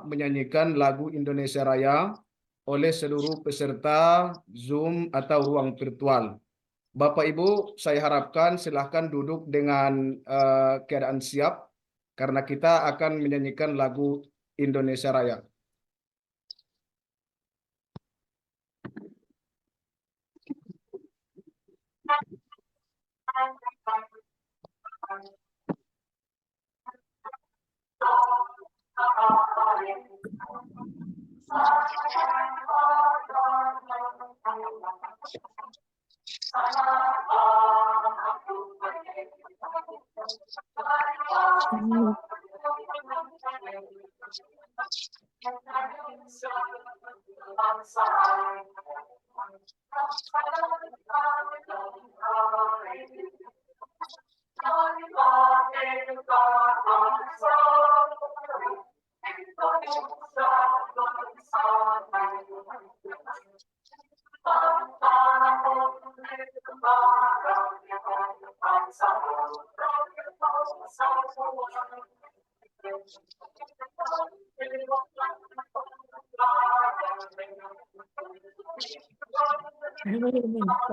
menyanyikan lagu Indonesia Raya oleh seluruh peserta Zoom atau ruang virtual. Bapak Ibu, saya harapkan silahkan duduk dengan keadaan siap karena kita akan menyanyikan lagu Indonesia Raya.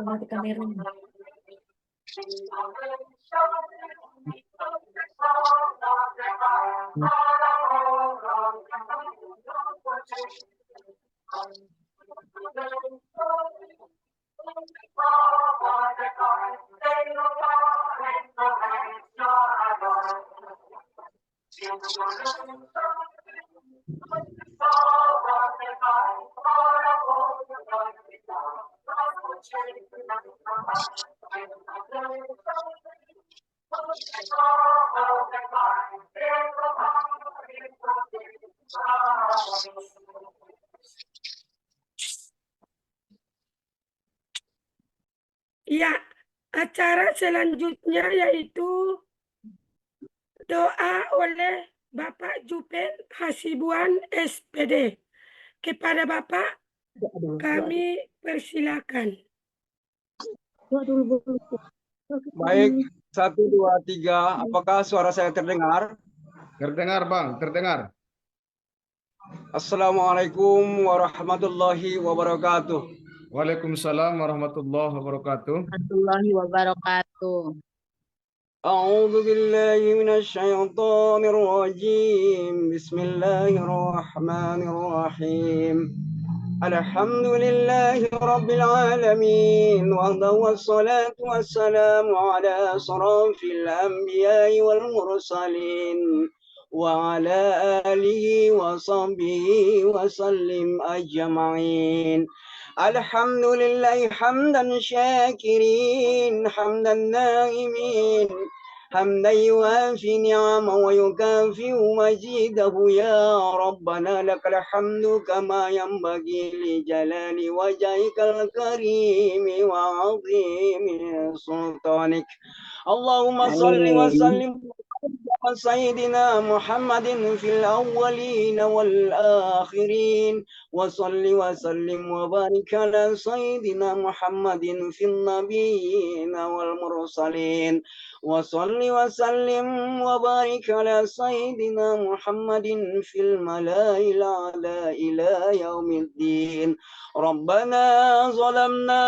Mati kameranya. Ya, acara selanjutnya yaitu doa oleh Bapak Jupen Hasibuan SPD. Kepada Bapak, kami persilakan. Baik, 1, 2, 3. Apakah suara saya terdengar? Terdengar, Bang, terdengar. Assalamualaikum warahmatullahi wabarakatuh. Waalaikumsalam warahmatullahi wabarakatuh. Warahmatullahi wabarakatuh. A'udzu billahi minasyaitonir rajim. Bismillahirrahmanirrahim. Alhamdulillahi rabbil alamin wa wassalatu wassalamu ala asrafil anbiya'i wal mursalin wa ala alihi wa sahbihi wa sallim ajma'in. Alhamdulillahi hamdan syakirin hamdan naimin حمدا يوافي نعمه ويكافئ مجيده يا ربنا لك الحمد كما ينبغي لجلال وجهك الكريم وعظيم سلطانك اللهم صل وسلم على سيدنا محمد في الأولين والآخرين وصل وسلم وبارك على سيدنا محمد في النبيين والمرسلين وصل وسلم وبارك على سيدنا محمد في الملأ الأعلى إلى يوم الدين ربنا ظلمنا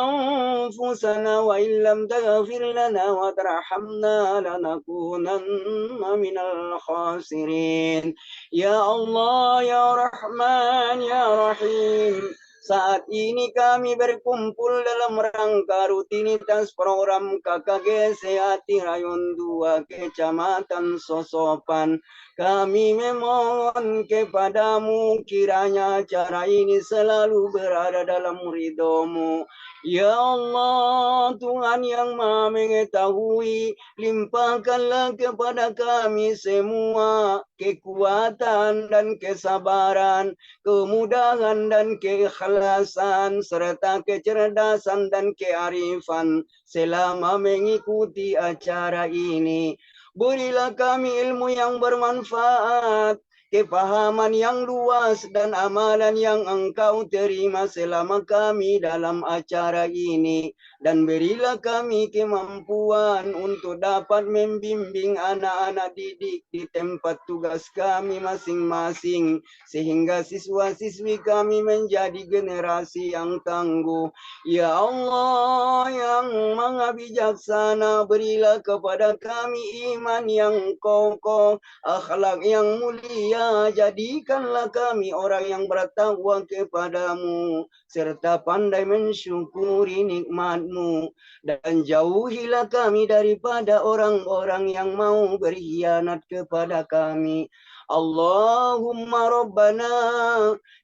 أنفسنا وإن لم تغفر لنا وترحمنا لنكونن من الخاسرين يا الله ya Rahman ya Rahim. Saat ini kami berkumpul dalam rangka rutinitas program KKG Sehati Rayon 2 Kecamatan Sosopan. Kami memohon kepadamu kiranya acara ini selalu berada dalam ridho-Mu. Ya Allah, Tuhan yang Maha Mengetahui, limpahkanlah kepada kami semua kekuatan dan kesabaran, kemudahan dan keikhlasan, serta kecerdasan dan kearifan selama mengikuti acara ini. Berilah kami ilmu yang bermanfaat, kepahaman yang luas dan amalan yang Engkau terima selama kami dalam acara ini. Dan berilah kami kemampuan untuk dapat membimbing anak-anak didik di tempat tugas kami masing-masing, sehingga siswa-siswi kami menjadi generasi yang tangguh. Ya Allah yang Maha Bijaksana, berilah kepada kami iman yang kokoh, akhlak yang mulia, jadikanlah kami orang yang bertakwa kepadamu, serta pandai mensyukuri nikmat-Mu, dan jauhilah kami daripada orang-orang yang mau berkhianat kepada kami. Allahumma Rabbana,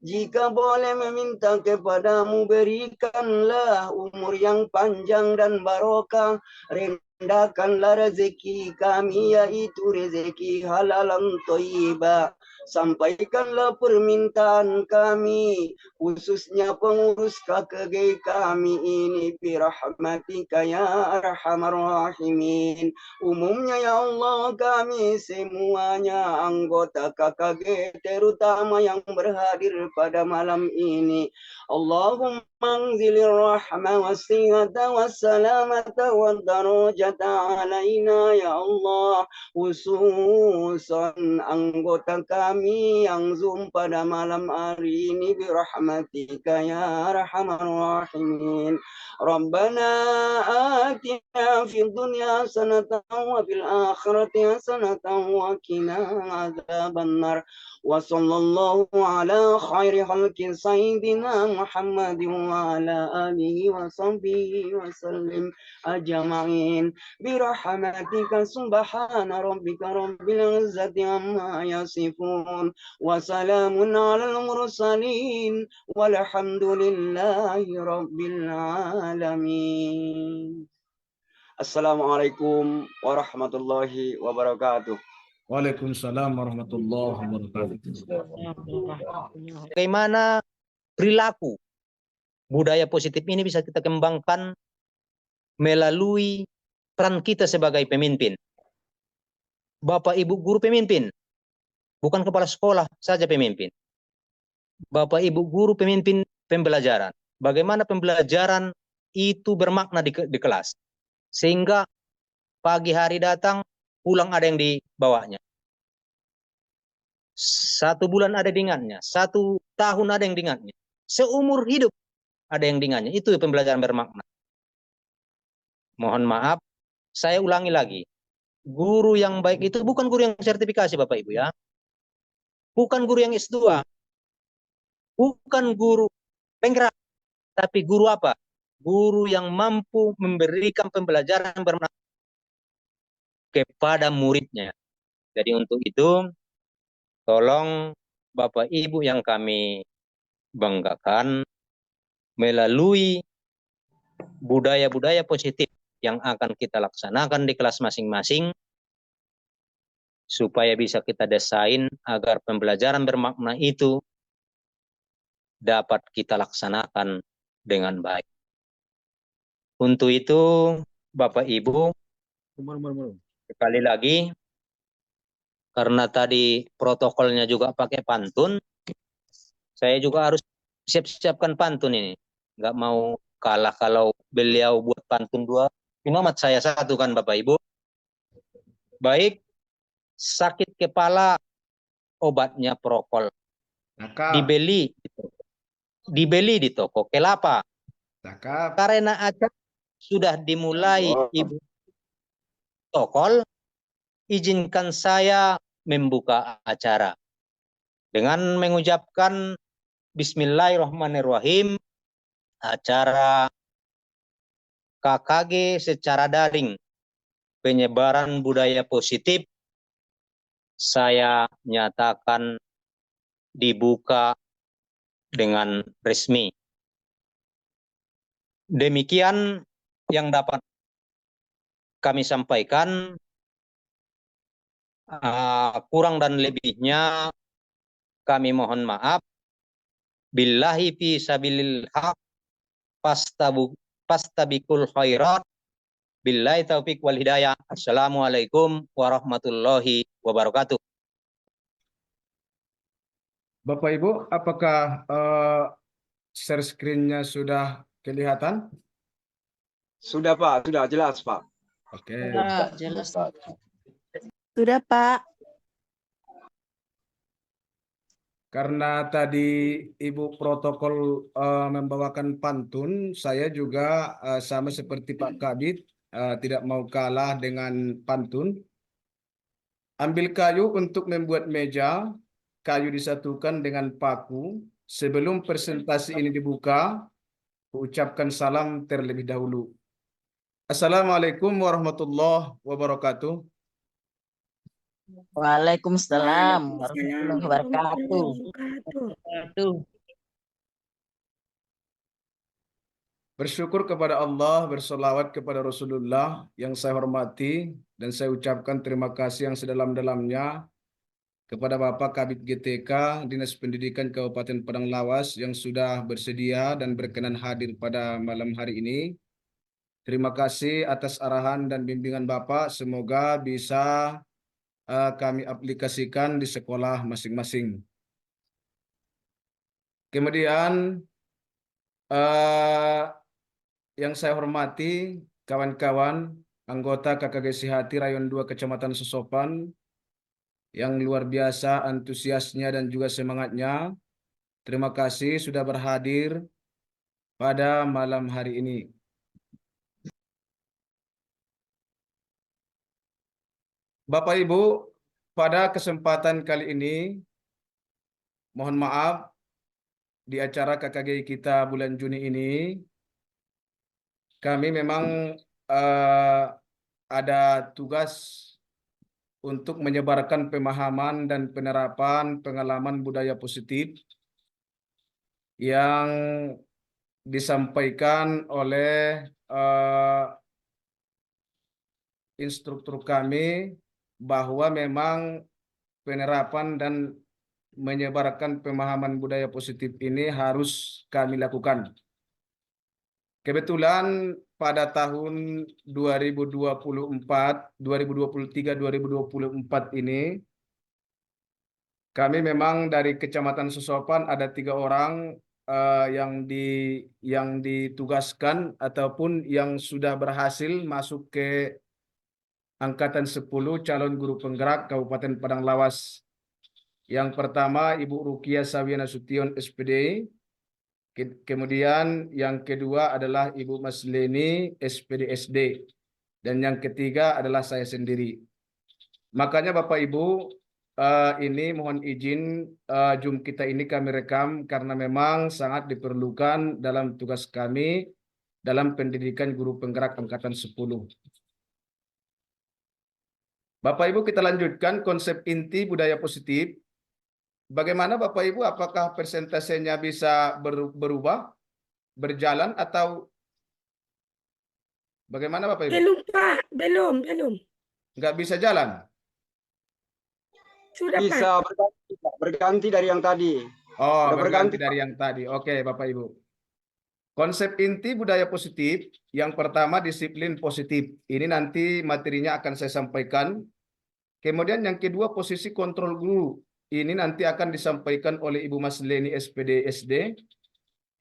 jika boleh meminta kepadamu, berikanlah umur yang panjang dan barokah, rendahkanlah rezeki kami, yaitu rezeki halalan thayyibah. Sampaikanlah permintaan kami, khususnya pengurus KKG kami ini, birahmatika ya arhamar rahimin. Umumnya ya Allah, kami semuanya anggota KKG, terutama yang berhadir pada malam ini. Allahumma anzilir rahmah wasiyata wassalamata wa darajata alaina ya Allah, khususan anggota kami yang Zoom pada malam hari ini, birahmatika ya arhamar rahimin. Rabbana atina fid dunya hasanatan wa fil akhirati hasanatan wa qina adzabannar. Wa sallallahu ala khairi khalqi sayyidina Muhammadin wa ala alihi wa sahbihi wa sallim ajma'in. Birahmatika subhana rabbika rabbil izzati amma yasifun, wa salamun alal mursalin, walhamdulillahi rabbil alamin. Assalamualaikum warahmatullahi wabarakatuh. Waalaikumsalam warahmatullahi wabarakatuh. Bagaimana perilaku budaya positif ini bisa kita kembangkan melalui peran kita sebagai pemimpin. Bapak Ibu guru pemimpin, bukan kepala sekolah saja pemimpin. Bapak Ibu guru pemimpin pembelajaran. Bagaimana pembelajaran itu bermakna di kelas. Sehingga pagi hari datang, pulang ada yang dibawanya. 1 bulan ada diingatnya, 1 tahun ada yang diingatnya, seumur hidup ada yang diingatnya. Itu pembelajaran bermakna. Mohon maaf, saya ulangi lagi. Guru yang baik itu bukan guru yang sertifikasi Bapak Ibu ya. Bukan guru yang S2. Bukan guru penggerak. Tapi guru apa? Guru yang mampu memberikan pembelajaran bermakna kepada muridnya. Jadi untuk itu, tolong Bapak Ibu yang kami banggakan, melalui budaya-budaya positif yang akan kita laksanakan di kelas masing-masing, supaya bisa kita desain agar pembelajaran bermakna itu dapat kita laksanakan dengan baik. Untuk itu, Bapak Ibu, sekali lagi, karena tadi protokolnya juga pakai pantun, saya juga harus siap-siapkan pantun ini. Nggak mau kalah kalau beliau buat pantun 2, Inomat saya 1 kan Bapak Ibu. Baik, sakit kepala obatnya prokol. Dibeli di toko kelapa. Karena acara sudah dimulai Ibu protokol, izinkan saya membuka acara dengan mengucapkan Bismillahirrahmanirrahim. Acara KKG secara daring, penyebaran budaya positif, saya nyatakan dibuka dengan resmi. Demikian yang dapat kami sampaikan. Kurang dan lebihnya kami mohon maaf. Billahi fi sabilil haq fastabikul khairat. Billahi taufiq wal hidayah. Assalamualaikum warahmatullahi wabarakatuh. Bapak Ibu, apakah share screen-nya sudah kelihatan? Sudah Pak, sudah jelas Pak. Oke. Jelas. Sudah, Pak. Karena tadi Ibu protokol membawakan pantun, saya juga sama seperti Pak Kabid tidak mau kalah dengan pantun. Ambil kayu untuk membuat meja, kayu disatukan dengan paku. Sebelum presentasi ini dibuka, ucapkan salam terlebih dahulu. Assalamualaikum warahmatullahi wabarakatuh. Waalaikumsalam Waalaikumsalam warahmatullahi warahmatullahi wabarakatuh. wabarakatuh. Bersyukur kepada Allah, bersolawat kepada Rasulullah yang saya hormati, dan saya ucapkan terima kasih yang sedalam-dalamnya kepada Bapak Kabid GTK Dinas Pendidikan Kabupaten Padang Lawas yang sudah bersedia dan berkenan hadir pada malam hari ini. Terima kasih atas arahan dan bimbingan Bapak, semoga bisa kami aplikasikan di sekolah masing-masing. Kemudian yang saya hormati kawan-kawan anggota KKG Sihati Rayon 2 Kecamatan Sosopan yang luar biasa antusiasnya dan juga semangatnya. Terima kasih sudah berhadir pada malam hari ini. Bapak Ibu, pada kesempatan kali ini mohon maaf di acara KKG kita bulan Juni ini kami memang ada tugas untuk menyebarkan pemahaman dan penerapan pengalaman budaya positif yang disampaikan oleh instruktur kami, bahwa memang penerapan dan menyebarkan pemahaman budaya positif ini harus kami lakukan. Kebetulan pada tahun 2023, 2024 ini, kami memang dari Kecamatan Sosopan ada 3 orang yang ditugaskan ataupun yang sudah berhasil masuk ke Angkatan 10 calon guru penggerak Kabupaten Padang Lawas. Yang pertama Ibu Rukia Sawiana Sution SPD. Kemudian yang kedua adalah Ibu Masleni SPD SD. Dan yang ketiga adalah saya sendiri. Makanya Bapak Ibu, ini mohon izin Zoom kita ini kami rekam karena memang sangat diperlukan dalam tugas kami dalam pendidikan guru penggerak Angkatan 10. Bapak Ibu, kita lanjutkan konsep inti budaya positif. Bagaimana Bapak Ibu, apakah persentasenya bisa berubah, berjalan, atau bagaimana Bapak Ibu? Belum, Pak. Belum. Nggak bisa jalan? Sudah, Pak. Bisa berganti dari yang tadi. Oh, Sudah berganti berganti, dari yang tadi. Oke, Bapak Ibu. Konsep inti budaya positif, yang pertama disiplin positif. Ini nanti materinya akan saya sampaikan. Kemudian yang kedua posisi kontrol guru. Ini nanti akan disampaikan oleh Ibu Masleni SPD SD.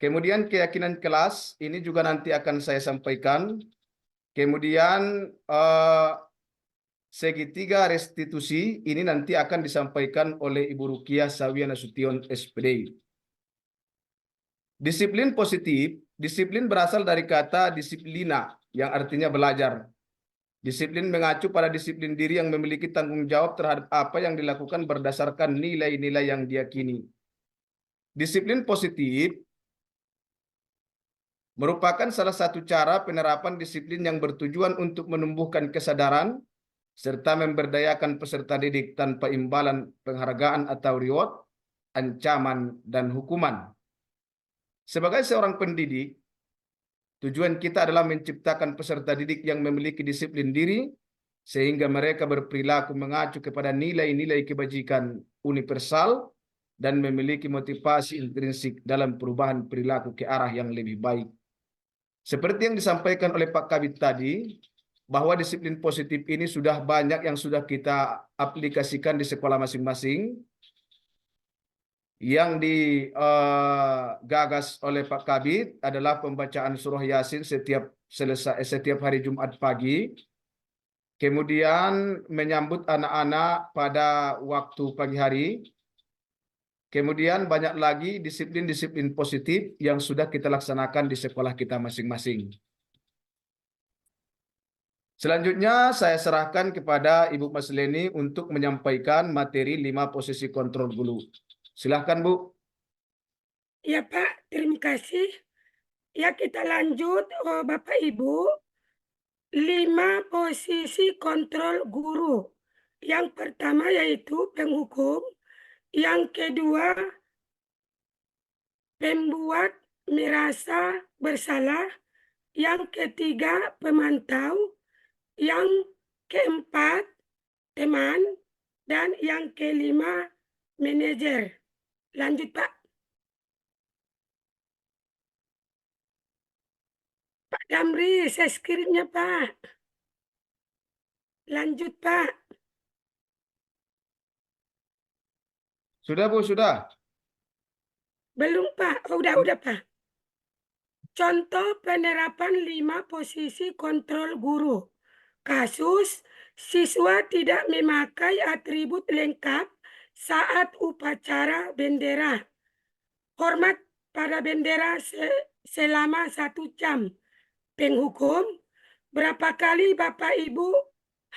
Kemudian keyakinan kelas, ini juga nanti akan saya sampaikan. Kemudian segitiga restitusi, ini nanti akan disampaikan oleh Ibu Rukia Sawiana Sution SPD. Disiplin positif, disiplin berasal dari kata disiplina, yang artinya belajar. Disiplin mengacu pada disiplin diri yang memiliki tanggung jawab terhadap apa yang dilakukan berdasarkan nilai-nilai yang diyakini. Disiplin positif merupakan salah satu cara penerapan disiplin yang bertujuan untuk menumbuhkan kesadaran serta memberdayakan peserta didik tanpa imbalan penghargaan atau reward, ancaman, dan hukuman. Sebagai seorang pendidik, tujuan kita adalah menciptakan peserta didik yang memiliki disiplin diri, sehingga mereka berperilaku mengacu kepada nilai-nilai kebajikan universal dan memiliki motivasi intrinsik dalam perubahan perilaku ke arah yang lebih baik. Seperti yang disampaikan oleh Pak Kabid tadi, bahwa disiplin positif ini sudah banyak yang sudah kita aplikasikan di sekolah masing-masing. yang digagas oleh Pak Kabid adalah pembacaan surah Yasin setiap hari Jumat pagi. Kemudian menyambut anak-anak pada waktu pagi hari. Kemudian banyak lagi disiplin-disiplin positif yang sudah kita laksanakan di sekolah kita masing-masing. Selanjutnya saya serahkan kepada Ibu Mas Leni untuk menyampaikan materi 5 posisi kontrol gulu. Silahkan Bu. Ya Pak, terima kasih. Ya kita lanjut Bapak Ibu. 5 posisi kontrol guru. Yang pertama yaitu penghukum. Yang kedua, pembuat merasa bersalah. Yang ketiga, pemantau. Yang keempat, teman. Dan yang kelima, manajer. Lanjut, Pak. Pak Damri, saya skripnya, Pak. Lanjut, Pak. Sudah Bu, sudah. Belum, Pak. Oh, udah, Pak. Contoh penerapan 5 posisi kontrol guru. Kasus, siswa tidak memakai atribut lengkap saat upacara bendera. Hormat pada bendera selama 1 jam. Penghukum, berapa kali Bapak Ibu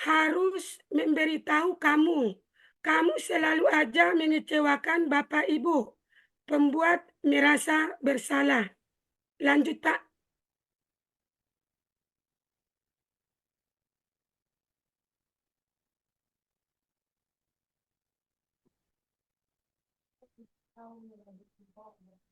harus memberitahu kamu? Kamu selalu aja mengecewakan Bapak Ibu. Pembuat merasa bersalah. Lanjut, Pak.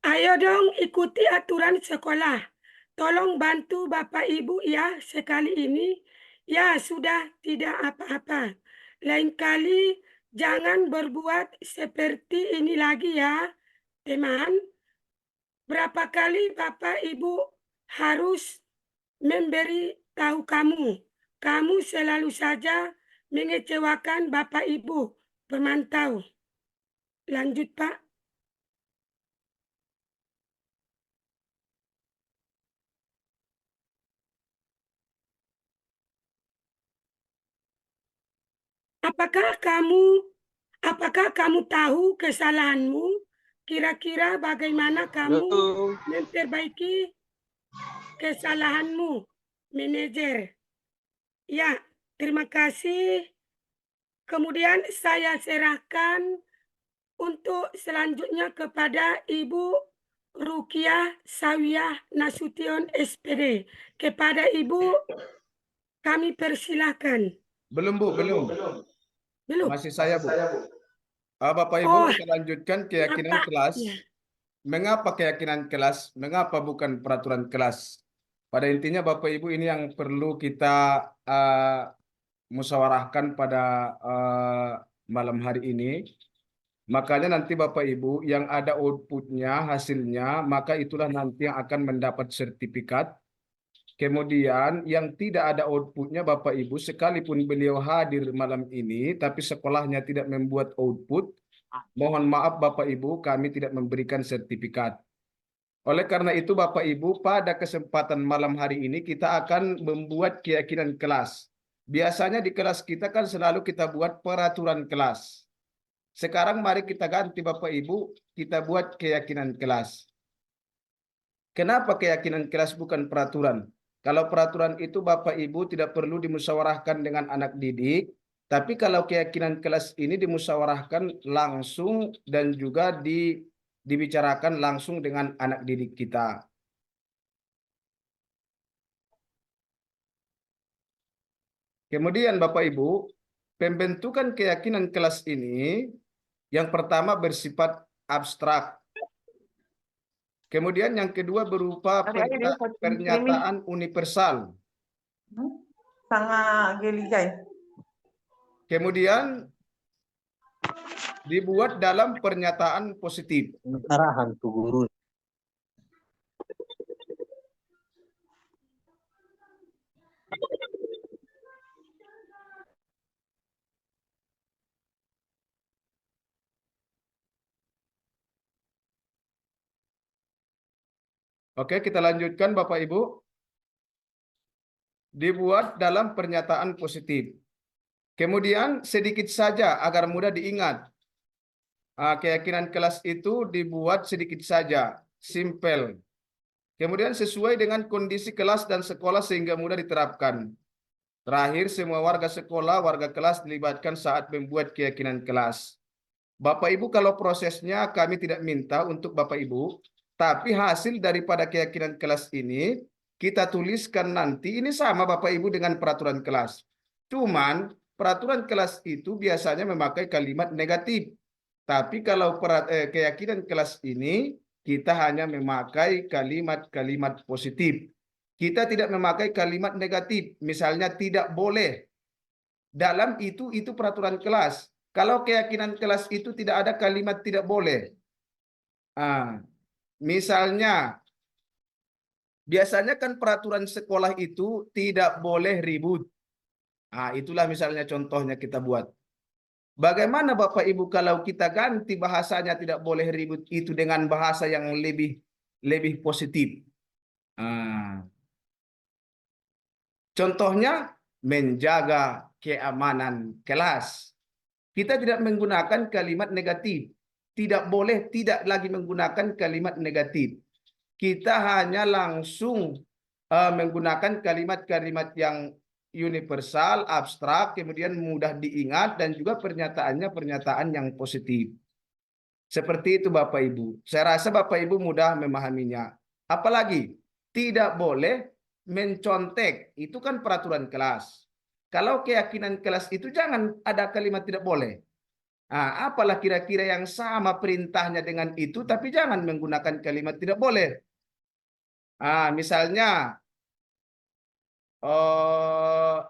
Ayo dong ikuti aturan sekolah. Tolong bantu Bapak Ibu ya sekali ini. Ya sudah tidak apa-apa. Lain kali jangan berbuat seperti ini lagi ya, teman. Berapa kali Bapak Ibu harus memberi tahu kamu? Kamu selalu saja mengecewakan Bapak Ibu pemantau. Lanjut, Pak. Apakah kamu tahu kesalahanmu? Kira-kira bagaimana kamu memperbaiki kesalahanmu, manajer? Ya, terima kasih. Kemudian saya serahkan untuk selanjutnya kepada Ibu Rukiah Sawiyah Nasution SPD. Kepada Ibu kami persilahkan. Belum Bu, belum. Belum. Masih saya Bu. Bapak Ibu, Oh, kita lanjutkan keyakinan Bapak. kelas. Ya. Mengapa keyakinan kelas? Mengapa bukan peraturan kelas? Pada intinya Bapak Ibu ini yang perlu kita musyawarahkan pada malam hari ini. Makanya nanti Bapak Ibu yang ada outputnya, hasilnya, maka itulah nanti yang akan mendapat sertifikat. Kemudian yang tidak ada outputnya Bapak Ibu, sekalipun beliau hadir malam ini, tapi sekolahnya tidak membuat output, mohon maaf Bapak Ibu, kami tidak memberikan sertifikat. Oleh karena itu Bapak Ibu, pada kesempatan malam hari ini kita akan membuat keyakinan kelas. Biasanya di kelas kita kan selalu kita buat peraturan kelas. Sekarang mari kita ganti Bapak Ibu, kita buat keyakinan kelas. Kenapa keyakinan kelas bukan peraturan? Kalau peraturan itu Bapak Ibu tidak perlu dimusyawarahkan dengan anak didik, tapi kalau keyakinan kelas ini dimusyawarahkan langsung dan juga dibicarakan langsung dengan anak didik kita. Kemudian Bapak Ibu, pembentukan keyakinan kelas ini yang pertama bersifat abstrak. Kemudian yang kedua berupa pernyataan universal. Sangat geligay. Kemudian dibuat dalam pernyataan positif. Arahan tu guru. Oke, kita lanjutkan Bapak Ibu. Dibuat dalam pernyataan positif. Kemudian sedikit saja agar mudah diingat. Keyakinan kelas itu dibuat sedikit saja, simple. Kemudian sesuai dengan kondisi kelas dan sekolah sehingga mudah diterapkan. Terakhir, semua warga sekolah, warga kelas dilibatkan saat membuat keyakinan kelas. Bapak Ibu, kalau prosesnya kami tidak minta untuk Bapak Ibu, tapi hasil daripada keyakinan kelas ini kita tuliskan nanti. Ini sama Bapak Ibu dengan peraturan kelas. Cuman peraturan kelas itu biasanya memakai kalimat negatif. Tapi kalau keyakinan kelas ini kita hanya memakai kalimat-kalimat positif. Kita tidak memakai kalimat negatif. Misalnya tidak boleh. Dalam itu peraturan kelas. Kalau keyakinan kelas itu tidak ada kalimat tidak boleh. Misalnya, biasanya kan peraturan sekolah itu tidak boleh ribut. Itulah misalnya contohnya kita buat. Bagaimana Bapak Ibu kalau kita ganti bahasanya tidak boleh ribut itu dengan bahasa yang lebih positif? Contohnya, menjaga keamanan kelas. Kita tidak menggunakan kalimat negatif. Tidak boleh tidak lagi menggunakan kalimat negatif. Kita hanya langsung menggunakan kalimat-kalimat yang universal, abstrak, kemudian mudah diingat, dan juga pernyataannya pernyataan yang positif. Seperti itu Bapak Ibu. Saya rasa Bapak Ibu mudah memahaminya. Apalagi, tidak boleh mencontek. Itu kan peraturan kelas. Kalau keyakinan kelas itu jangan ada kalimat tidak boleh. Apalah kira-kira yang sama perintahnya dengan itu, tapi jangan menggunakan kalimat tidak boleh. Misalnya,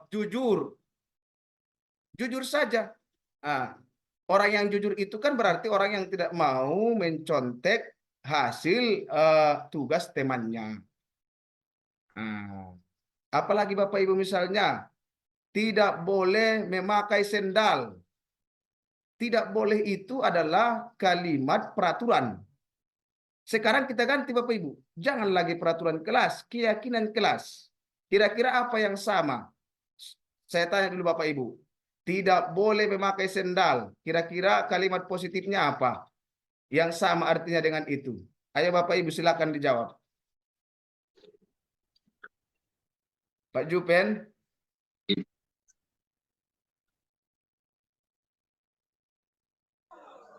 jujur. Jujur saja. Orang yang jujur itu kan berarti orang yang tidak mau mencontek hasil tugas temannya. Apalagi Bapak Ibu misalnya, tidak boleh memakai sendal. Tidak boleh itu adalah kalimat peraturan. Sekarang kita ganti Bapak Ibu. Jangan lagi peraturan kelas, keyakinan kelas. Kira-kira apa yang sama? Saya tanya dulu Bapak Ibu. Tidak boleh memakai sendal. Kira-kira kalimat positifnya apa? Yang sama artinya dengan itu. Ayo Bapak Ibu silakan dijawab. Pak Jupen.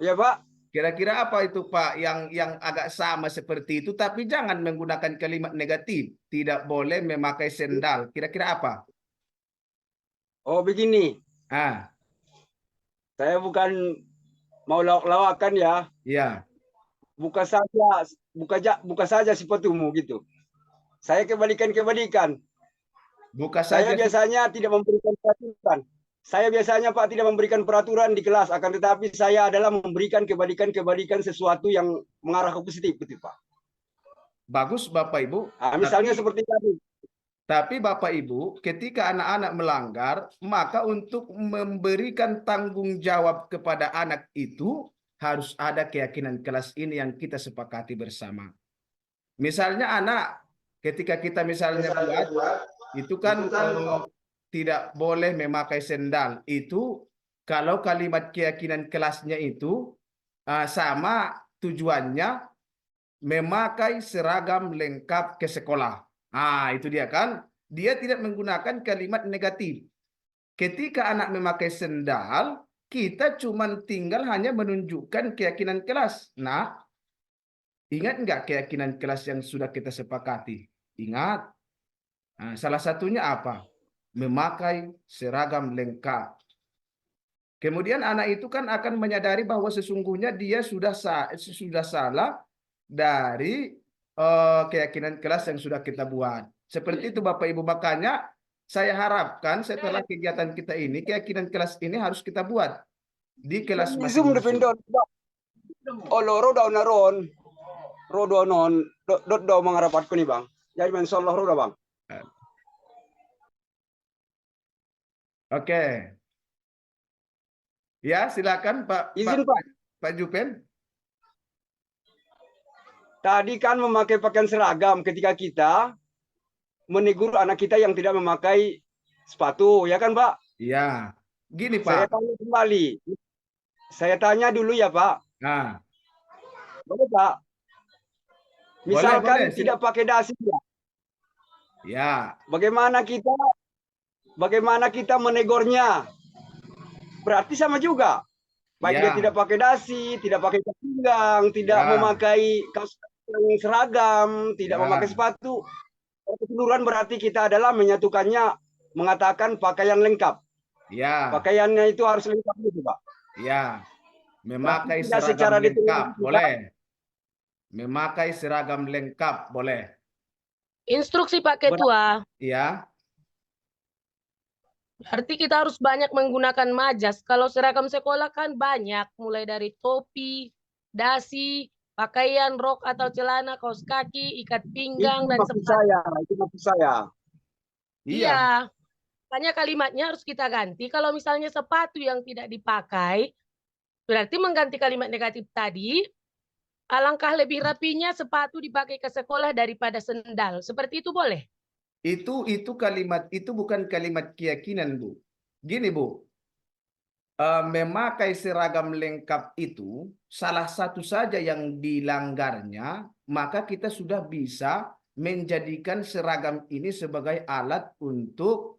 Ya Pak. Kira-kira apa itu Pak yang agak sama seperti itu tapi jangan menggunakan kalimat negatif. Tidak boleh memakai sendal. Kira-kira apa? Oh begini. Saya bukan mau lawak-lawakan ya. Ya. Buka saja sepatumu gitu. Saya kebalikan. Saya biasanya tidak memberikan peraturan. Saya biasanya Pak tidak memberikan peraturan di kelas, akan tetapi saya adalah memberikan kebalikan sesuatu yang mengarah ke positif, betul Pak. Bagus Bapak Ibu. Misalnya seperti tadi. Tapi Bapak Ibu, ketika anak-anak melanggar, maka untuk memberikan tanggung jawab kepada anak itu harus ada keyakinan kelas ini yang kita sepakati bersama. Misalnya anak, ketika kita misalnya buat, itu kan tidak boleh memakai sendal. Itu kalau kalimat keyakinan kelasnya itu sama tujuannya memakai seragam lengkap ke sekolah. Itu dia kan. Dia tidak menggunakan kalimat negatif. Ketika anak memakai sendal, kita cuma tinggal hanya menunjukkan keyakinan kelas. Nah, ingat nggak keyakinan kelas yang sudah kita sepakati? Ingat. Salah satunya apa? Memakai seragam lengkap. Kemudian anak itu kan akan menyadari bahwa sesungguhnya dia sudah salah dari keyakinan kelas yang sudah kita buat. Seperti itu Bapak Ibu, makanya saya harapkan setelah kegiatan kita ini, keyakinan kelas ini harus kita buat di kelas masing-masing. Loro daw naron. Rodo non dot daw mga rapat ko ni Bang. Jadi mensollah rodo Bang. Oke. Ya, silakan Pak. Izin Pak. Pak Jupen. Tadi kan memakai pakaian seragam ketika kita menegur anak kita yang tidak memakai sepatu, ya kan Pak? Iya. Gini Saya Pak. tanya kembali. Saya tanya dulu ya Pak. Nah, Boleh Pak? Misalkan boleh. tidak pakai dasi ya. Ya. Bagaimana kita menegurnya? Berarti sama juga. Baik Ya. dia tidak pakai dasi, tidak pakai ikat pinggang, tidak Ya. memakai kaos yang seragam, tidak Ya. memakai sepatu. Keseluruhan berarti kita adalah menyatukannya, mengatakan pakaian lengkap. Ya. Pakaiannya itu harus lengkap gitu, Pak. Ya. Memakai Tidak seragam secara lengkap, detail, boleh. Memakai seragam lengkap, boleh. Instruksi Pak Ketua. Iya. Berarti kita harus banyak menggunakan majas. Kalau seragam sekolah kan banyak, mulai dari topi, dasi, pakaian rok atau celana, kaos kaki, ikat pinggang, dan sepatu. Itu maksud saya. Iya. Hanya kalimatnya harus kita ganti. Kalau misalnya sepatu yang tidak dipakai, berarti mengganti kalimat negatif tadi, alangkah lebih rapinya sepatu dipakai ke sekolah daripada sendal. Seperti itu boleh? Itu kalimat, itu bukan kalimat keyakinan, Bu. Gini, Bu. Memakai seragam lengkap itu salah satu saja yang dilanggarnya, maka kita sudah bisa menjadikan seragam ini sebagai alat untuk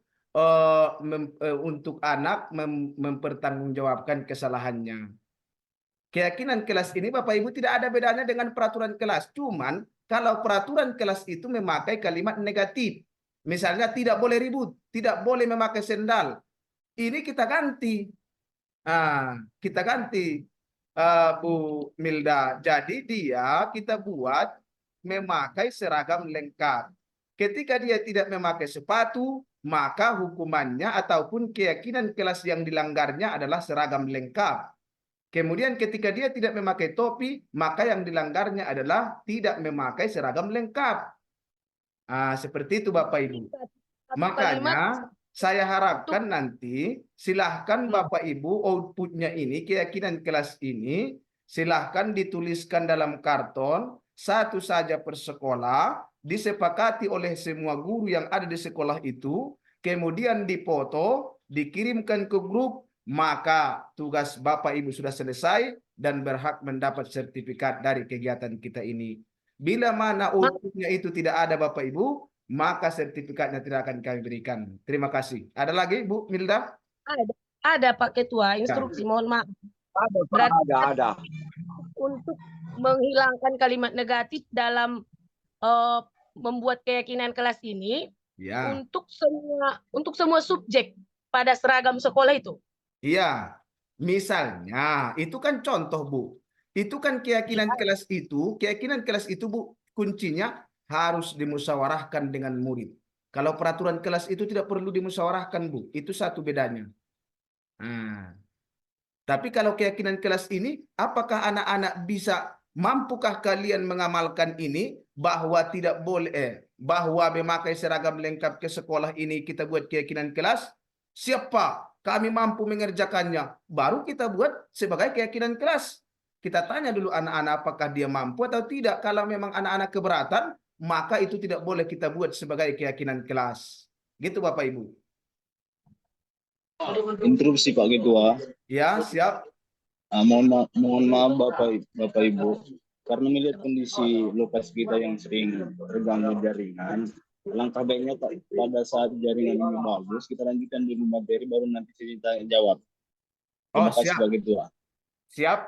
anak mempertanggungjawabkan kesalahannya. Keyakinan kelas ini Bapak Ibu tidak ada bedanya dengan peraturan kelas. Cuman kalau peraturan kelas itu memakai kalimat negatif. Misalnya tidak boleh ribut, tidak boleh memakai sendal. Ini kita ganti. Kita ganti Bu Milda. Jadi kita buat memakai seragam lengkap. Ketika dia tidak memakai sepatu, maka hukumannya ataupun keyakinan kelas yang dilanggarnya adalah seragam lengkap. Kemudian ketika dia tidak memakai topi, maka yang dilanggarnya adalah tidak memakai seragam lengkap. Seperti itu Bapak Ibu. Makanya saya harapkan nanti silahkan Bapak Ibu outputnya ini, keyakinan kelas ini, silahkan dituliskan dalam karton, satu saja per sekolah, disepakati oleh semua guru yang ada di sekolah itu, kemudian dipoto, dikirimkan ke grup, maka tugas Bapak Ibu sudah selesai dan berhak mendapat sertifikat dari kegiatan kita ini. Bila mana outputnya itu tidak ada Bapak Ibu, maka sertifikatnya tidak akan kami berikan. Terima kasih. Ada lagi Bu Milda? Ada Pak Ketua, instruksi mohon maaf. Ada. Untuk menghilangkan kalimat negatif dalam membuat keyakinan kelas ini, Ya. untuk semua subjek pada seragam sekolah itu. Iya. Misalnya, itu kan contoh Bu. Itu kan keyakinan kelas itu Bu, kuncinya harus dimusyawarahkan dengan murid. Kalau peraturan kelas itu tidak perlu dimusyawarahkan Bu, itu satu bedanya. Tapi kalau keyakinan kelas ini, apakah anak-anak mampukah kalian mengamalkan ini bahwa tidak boleh, bahwa memakai seragam lengkap ke sekolah ini kita buat keyakinan kelas? Siapa? Kami mampu mengerjakannya. Baru kita buat sebagai keyakinan kelas. Kita tanya dulu anak-anak apakah dia mampu atau tidak. Kalau memang anak-anak keberatan, maka itu tidak boleh kita buat sebagai keyakinan kelas. Gitu Bapak Ibu. Interupsi Pak Ketua. Ya, siap. Mohon maaf Bapak Ibu. Karena melihat kondisi lokasi kita yang sering terganggu jaringan, langkah baiknya pada saat jaringan ini bagus, kita lanjutkan dulu materi baru nanti kita jawab. Terima kasih Pak Ketua. Siap.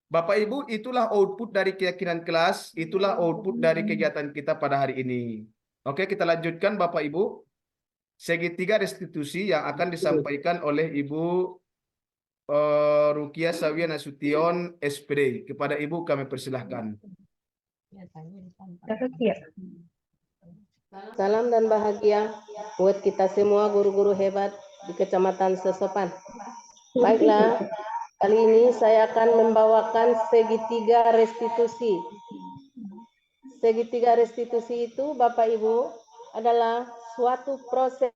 Bapak Ibu, itulah output dari keyakinan kelas, itulah output dari kegiatan kita pada hari ini. Oke, kita lanjutkan Bapak Ibu. Segitiga restitusi yang akan disampaikan oleh Ibu Rukia Sawia Nasution SPD. Kepada Ibu kami persilahkan. Salam dan bahagia buat kita semua guru-guru hebat di Kecamatan Sesopan. Baiklah, kali ini saya akan membawakan segitiga restitusi. Segitiga restitusi itu Bapak Ibu adalah suatu proses